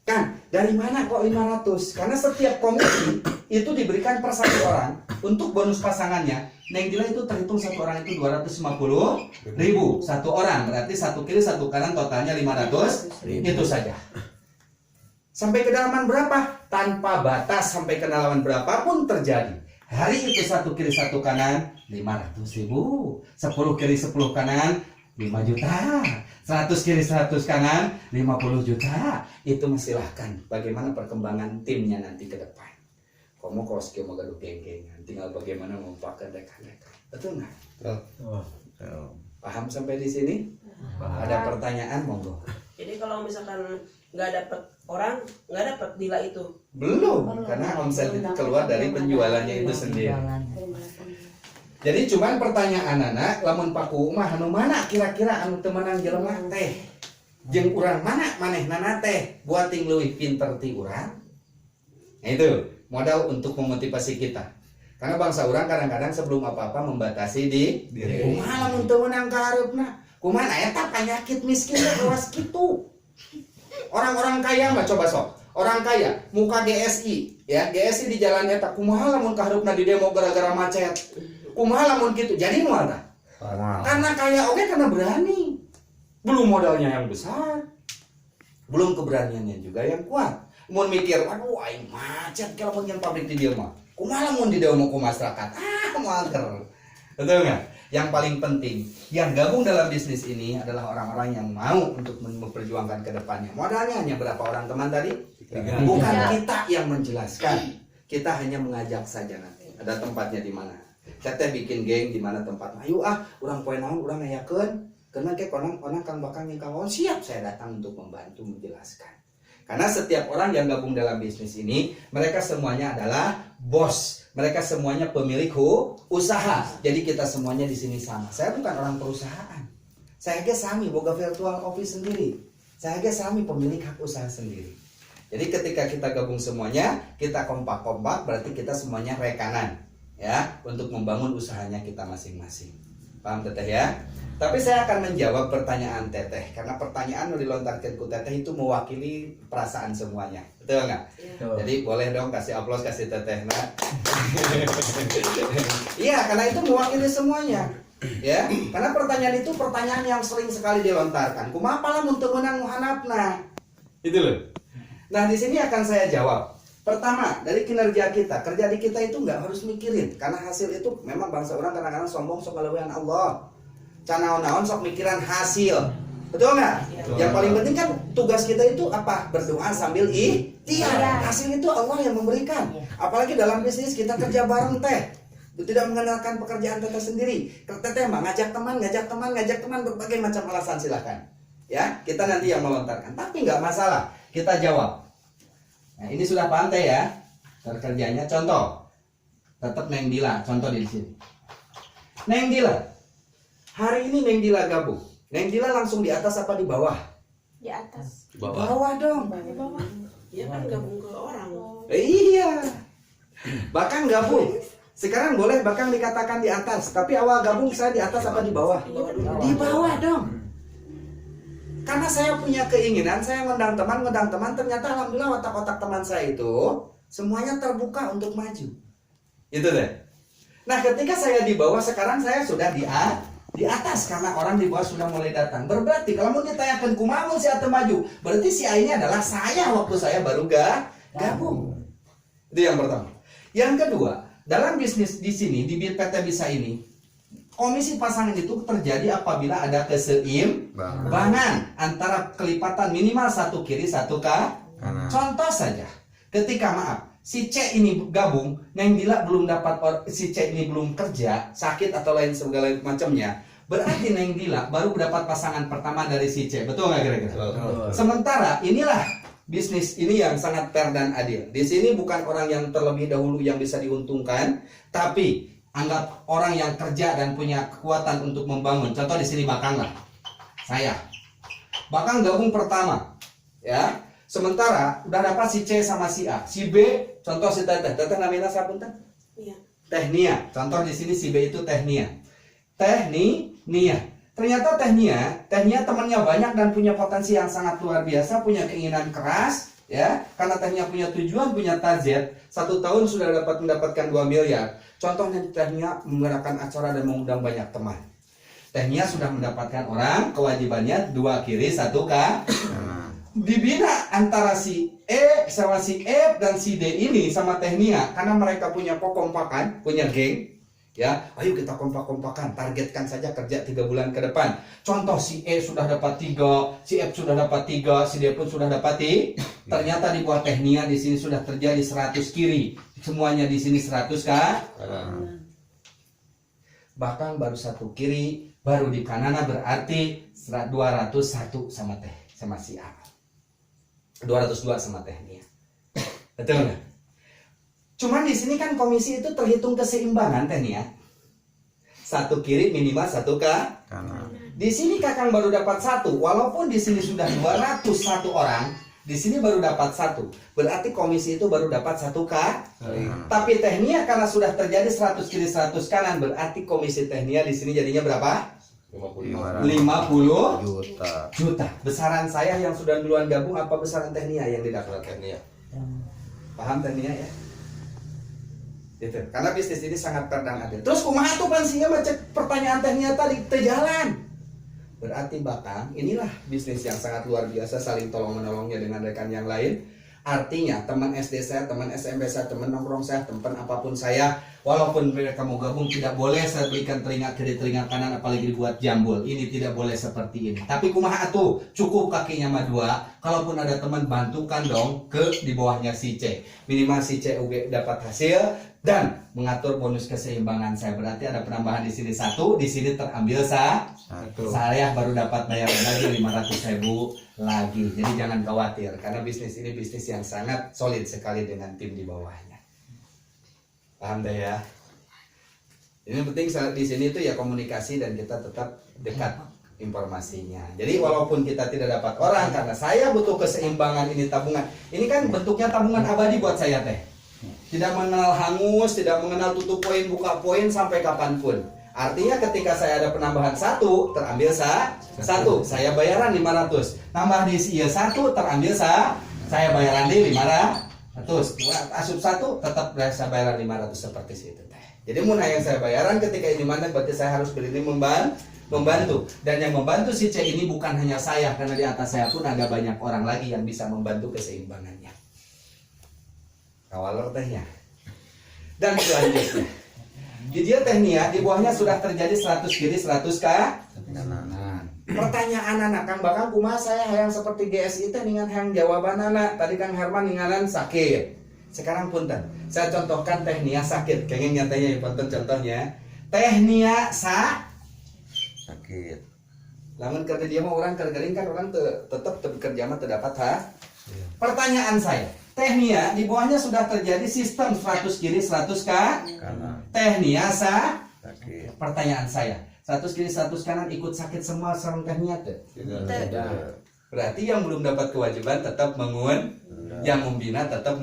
Kan dari mana kok 500? Karena setiap komisi itu diberikan per 1 orang untuk bonus pasangannya. Neng Dila itu terhitung 1 orang itu 250.000 1 orang, berarti 1 kiri 1 kanan totalnya 500. Itu saja. Sampai kedalaman berapa? Tanpa batas, sampai kedalaman berapapun terjadi. Hari itu 1 kiri 1 kanan 500.000, 10 kiri 10 kanan 5 juta, 100 kiri 100 kanan 50 juta. Itu silahkan bagaimana perkembangan timnya nanti ke depan. Kamu kalau skill mau gaduh geng-gengan, tinggal bagaimana mempakan rekan-rekan. Betul nggak? Paham sampai di sini? Ada pertanyaan monggo. Jadi kalau misalkan nggak dapat orang, nggak dapat Dila itu. Belum, karena omset itu keluar dari penjualannya itu sendiri. Jadi cuman pertanyaan anak, lamun paku mah anu mana kira-kira anu temenan jelema teh? Jeung urang mana manehna teh buat ting leuwih pinter ti urang? Nah itu modal untuk memotivasi kita. Karena bangsa urang kadang-kadang sebelum apa-apa membatasi diri. Kumaha lamun teu meunang ka hareupna? Kumaha eta penyakit miskin teh kawas kitu. Orang-orang kaya mah coba sok. Orang kaya muka GSI ya, GSI di jalan eta kumaha lamun kaharupna di demo gara-gara macet. Kumaha lamun gitu. Jadi moal tah. Karena kaya oke karena berani. Belum modalnya yang besar. Belum keberaniannya juga yang kuat. Mun mikir, waduh aing macet kalau mun yang pabrik di dia mah. Kumaha lamun di demo ku masyarakat. Mager. Betul nggak? Yang paling penting, yang gabung dalam bisnis ini adalah orang-orang yang mau untuk memperjuangkan ke depannya. Modalnya hanya berapa orang teman tadi? Bukan kita yang menjelaskan. Kita hanya mengajak saja nanti. Ada tempatnya di mana. Teteh bikin geng di mana tempatnya. Ayo urang poe naon urang ngayakeun. Karena kayak orang kang bakal yang kawan siap saya datang untuk membantu menjelaskan. Karena setiap orang yang gabung dalam bisnis ini, mereka semuanya adalah bos. Mereka semuanya pemilik usaha. Jadi kita semuanya di sini sama. Saya bukan orang perusahaan. Saya ge sami boga virtual office sendiri. Saya ge sami pemilik hak usaha sendiri. Jadi ketika kita gabung semuanya, kita kompak-kompak berarti kita semuanya rekanan ya untuk membangun usahanya kita masing-masing. Paham Teteh ya? Tapi saya akan menjawab pertanyaan Teteh karena pertanyaan yang dilontarkan ku Teteh itu mewakili perasaan semuanya. Betul nggak? Ya. Jadi boleh dong kasih aplaus kasih Teteh nak. Iya, karena itu mewakili semuanya. Ya, karena pertanyaan itu pertanyaan yang sering sekali dilontarkan. Kumaha lamun teu meunang muhanapna? Itu loh. Nah, di sini akan saya jawab. Pertama, dari kinerja kita, kerja di kita itu nggak harus mikirin, karena hasil itu memang bangsa orang kadang-kadang sombong sok ngalawan Allah. Canaon-naon sok mikiran hasil. Betul nggak? Ya. Yang paling penting kan tugas kita itu apa? Berdoa sambil ikhtiar. Hasil itu Allah yang memberikan. Apalagi dalam bisnis kita kerja bareng Teh. Tidak mengenalkan pekerjaan Teteh sendiri. Teteh mah ngajak teman berbagai macam alasan silahkan. Ya, kita nanti yang melontarkan. Tapi nggak masalah, kita jawab. Nah, ini sudah paham Teh ya? Kerjanya contoh. Tetap Neng Dila, contoh di sini. Neng Dila. Hari ini Neng Dila gabung. Neng Dila langsung di atas apa di bawah? Di atas. Di bawah dong. Di bawah. Ya kan gabung ke orang. Iya. Bahkan gabung. Sekarang boleh bahkan dikatakan di atas. Tapi awal gabung saya di atas apa di bawah? Di bawah dong. Karena saya punya keinginan, saya ngundang teman, ternyata alhamdulillah otak-otak teman saya itu semuanya terbuka untuk maju. Itu deh. Nah, ketika saya di bawah, sekarang saya sudah di atas karena orang di bawah sudah mulai datang. Berarti kalau mau ditanyakan kumaha si atau maju, berarti si A ini adalah saya waktu saya baru gabung. Itu yang pertama. Yang kedua, dalam bisnis di sini di PT Bisa ini, komisi pasangan itu terjadi apabila ada keseimbangan antara kelipatan minimal satu kiri satu kanan. Contoh saja, ketika si C ini gabung, Neng Dila belum dapat, si C ini belum kerja, sakit atau lain segala macamnya, berarti Neng Dila baru dapat pasangan pertama dari si C. Betul nggak kira-kira? Sementara inilah bisnis ini yang sangat fair dan adil. Di sini bukan orang yang terlebih dahulu yang bisa diuntungkan, tapi anggap orang yang kerja dan punya kekuatan untuk membangun. Contoh di sini Bakang lah, saya. Bakang gabung pertama, ya. Sementara udah dapat si C sama si A, si B, contoh si Teteh. Teteh namanya siapa Teh? Iya. Tehnia. Contoh di sini si B itu Tehnia. Tehnia. Ternyata Tehnia temannya banyak dan punya potensi yang sangat luar biasa, punya keinginan keras, ya. Karena Tehnia punya tujuan, punya target. 1 tahun sudah mendapatkan 2 miliar. Contohnya Tehnia menggerakkan acara dan mengundang banyak teman. Tehnia sudah mendapatkan orang, kewajibannya 2 kiri 1 kanan. Dibina antara si E sama si F dan si D ini sama Tehnia karena mereka punya kekompakan, punya geng. Ya, ayo kita kompak-kompakan, targetkan saja kerja 3 bulan ke depan. Contoh si E sudah dapat 3, si F sudah dapat 3, si D pun sudah dapat 3. Ternyata di bawah Tehnia di sini sudah terjadi 100 kiri. Semuanya di sini 100 kanan. Bahkan baru 1 kiri, baru di kanan berarti 201 sama si A. 202 sama Tehnia. Betul nggak? Cuman di sini kan komisi itu terhitung keseimbangan Tehnia. 1 kiri minimal 1 kanan. Di sini Kakang baru dapat 1, walaupun di sini sudah 201 orang, di sini baru dapat 1. Berarti komisi itu baru dapat 1 kanan. Tapi Tehnia karena sudah terjadi 100 kiri 100 kanan, berarti komisi Tehnia di sini jadinya berapa? 500 50 juta. juta. Besaran saya yang sudah duluan gabung apa besaran Tehnia yang didapat? Teknia. Paham Tehnia ya? Gitu. Karena bisnis ini sangat fair dan adil. Terus kumaha tuh pansinya macet pertanyaan Tehnia tadi terjalan. Berarti Bakang, inilah bisnis yang sangat luar biasa, saling tolong menolongnya dengan rekan yang lain. Artinya teman SD saya, teman SMP saya, teman nongkrong saya, teman apapun saya, walaupun mereka mau gabung tidak boleh saya berikan telinga kiri telinga kanan apalagi dibuat jambul. Ini tidak boleh seperti ini. Tapi kumaha tuh, cukup kakinya mah dua. Kalaupun ada teman bantukan dong ke di bawahnya si C. Minimal si C dapat hasil dan mengatur bonus keseimbangan saya. Berarti ada penambahan di sini 1, di sini terambil saya baru dapat bayaran lagi 500.000 lagi. Jadi jangan khawatir karena bisnis ini bisnis yang sangat solid sekali dengan tim di bawahnya. Paham deh ya? Ini penting saat di sini tuh ya komunikasi dan kita tetap dekat informasinya. Jadi walaupun kita tidak dapat orang karena saya butuh keseimbangan ini tabungan. Ini kan bentuknya tabungan abadi buat saya teh. Tidak mengenal hangus, tidak mengenal tutup poin, buka poin sampai kapanpun. Artinya ketika saya ada penambahan 1, terambil 1, saya bayaran 500. Tambah di iya 1, terambil saya bayaran di 500. Asup 1, tetap saya bayaran 500 seperti itu teh. Jadi mun yang saya bayaran ketika ini mana berarti saya harus berdiri membantu. Dan yang membantu si C ini bukan hanya saya, karena di atas saya pun ada banyak orang lagi yang bisa membantu keseimbangannya. Kawal tehnya. Dan selanjutnya di dia Tehnia, di bawahnya sudah terjadi 100 kiri 100 kanan. Pertanyaan anak Kang Bakang kumaha saya yang seperti GSI teh dengan yang jawaban anak. Tadi Kang Herman ningalan sakit. Sekarang punten, saya contohkan Tehnia sakit. Kayaknya nyatanya ya punten contohnya. Tehnia Sakit. Lamun kerja dia mah orang kergering kan orang tetap kerja mah terdapat Pertanyaan saya, Tehnia di bawahnya sudah terjadi sistem 100 kiri 100 Kanan. Tehnia Sakit. Pertanyaan saya, 100 kiri 100 kanan ikut sakit semua sama Tehnia tuh? Tidak. Berarti yang belum dapat kewajiban tetap yang membina tetap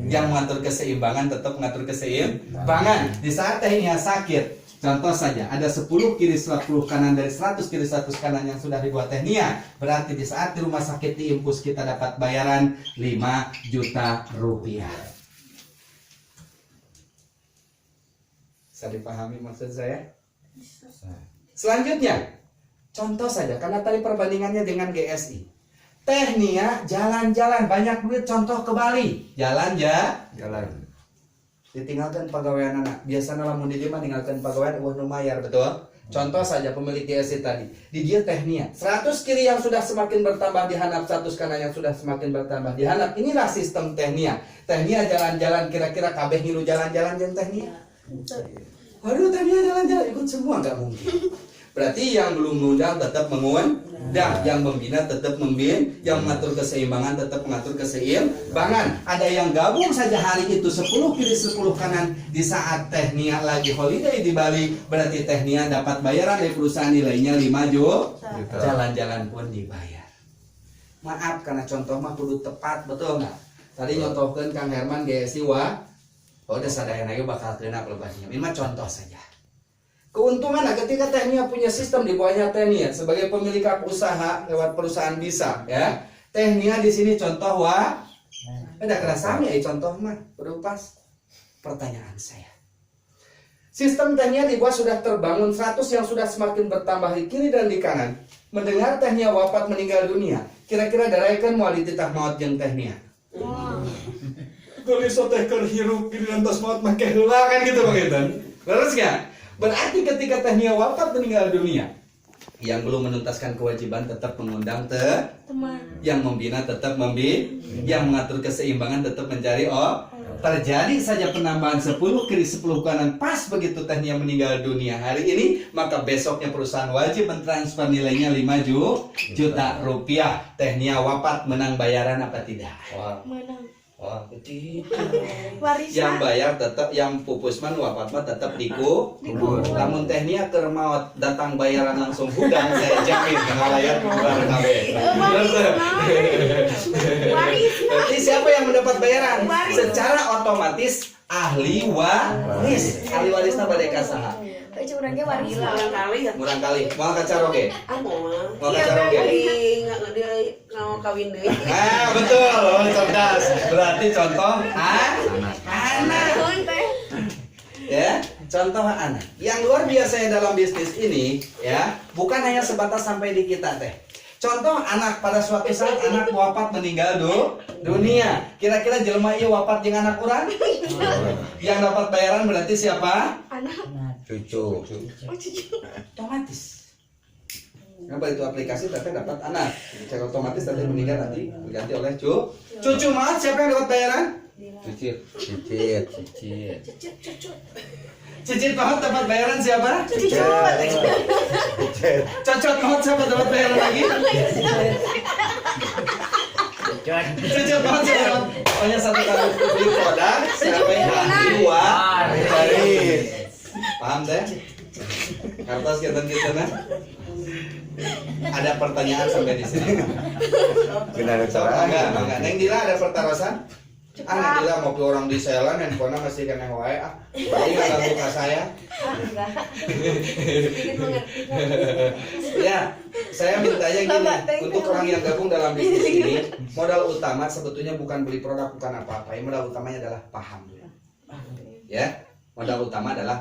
yang mengatur keseimbangan tetap mengatur keseimbangan. Di saat Tehnia sakit, contoh saja, ada 10 kiri 10 kanan dari 100 kiri 100 kanan yang sudah dibuat Tehnia. Berarti di saat di rumah sakit di Impus kita dapat bayaran 5 juta rupiah. Bisa dipahami maksud saya? Selanjutnya, contoh saja, karena tadi perbandingannya dengan GSI. Tehnia jalan-jalan, banyak duit, contoh ke Bali. Jalan. Ditinggalkan pegawaian anak. Biasanya lamun di dia mah ninggalkan pegawaian nu mayar, betul? Contoh saja pemilik GSI tadi. Di dia Tehnia 100 kiri yang sudah semakin bertambah di hanap, 100 kanan yang sudah semakin bertambah di hanap. Inilah sistem Tehnia. Tehnia jalan-jalan, kira-kira kabeh ngilu jalan-jalan yang Tehnia. Waduh, Tehnia jalan-jalan ikut semua nggak mungkin. Berarti yang belum mengundang tetap mengundang, yang membina tetap membina, yang mengatur keseimbangan tetap mengatur keseimbangan. Ada yang gabung saja hari itu 10 kiri 10 kanan di saat Tehnia lagi holiday di Bali, berarti Tehnia dapat bayaran dari perusahaan nilainya 5 juta. Jalan-jalan pun dibayar. Maaf karena contoh mah kudu tepat, betul nggak? Tadi nyontohkan Kang Herman GSI udah sadaya lagi bakal kena lebahnya. Ini mah contoh saja. Keuntungan ketika Tehnia punya sistem di bawahnya Tehnia sebagai pemilik usaha lewat perusahaan bisa ya. Tehnia di sini contoh ada kerasanya contoh mah udah pas. Pertanyaan saya. Sistem Tehnia di bawah sudah terbangun 100 yang sudah semakin bertambah di kiri dan di kanan. Mendengar Tehnia wafat meninggal dunia, kira-kira daraikan moal dititah maut jeung Tehnia. Gelis teh keur hirup kiri dan tos maut mah heula kan gitu begitu. Beres enggak? Berarti ketika Tehnia wafat meninggal dunia, yang belum menuntaskan kewajiban tetap mengundang teman, yang membina tetap membina, yang mengatur keseimbangan tetap mencari terjadi saja penambahan 10 kiri 10 kanan pas begitu Tehnia meninggal dunia hari ini, maka besoknya perusahaan wajib mentransfer nilainya 5 juta rupiah. Tehnia wafat menang bayaran apa tidak? Menang. Yang bayar tetap, yang pupusman wafat mah tetap dikubur. Namun Tehnia keur maot datang bayaran langsung hudang, saya jamin ngalayan bubar kabeh. Berarti siapa yang mendapat bayaran? Secara otomatis ahli waris. Ahli warisna bade ka saha? Curang ge waris. Gila kali ya. Murang kali. Mau ke karaoke? Mau ke karaoke? Nggak mau kawin deh. Ah, betul. Oh, cerdas. Berarti contoh anak. Ya, contoh anak. Yang luar biasa dalam bisnis ini ya, bukan hanya sebatas sampai di kita teh. Contoh anak pada suatu saat anak wafat meninggal dunia. Kira-kira jelema ieu wafat jeung anak urang? Yang dapat bayaran berarti siapa? Cucu. Otomatis. Kenapa itu aplikasi tapi dapat anak? Secara otomatis nanti meninggal nanti diganti oleh cucu. Maaf, siapa yang dapat bayaran? Cicit. Cicit maaf dapat bayaran siapa? Cocot maaf siapa dapat bayaran lagi? Cocot maaf siapa dapat? Pokoknya satu kali beli produk sampai dua cari. Paham teh? Kertas kita nah. Ada pertanyaan sampai di sini. Benar Enggak. Neng Dila ada pertarusan? Neng Dila mau ke orang di Selan, handphone masih kena wae ah. Berarti nggak ganggu ke saya. Ya, saya mintanya gini, untuk orang yang gabung dalam bisnis ini, modal utama sebetulnya bukan beli produk, bukan apa-apa. Modal utamanya adalah paham dulu. Ya, modal utama adalah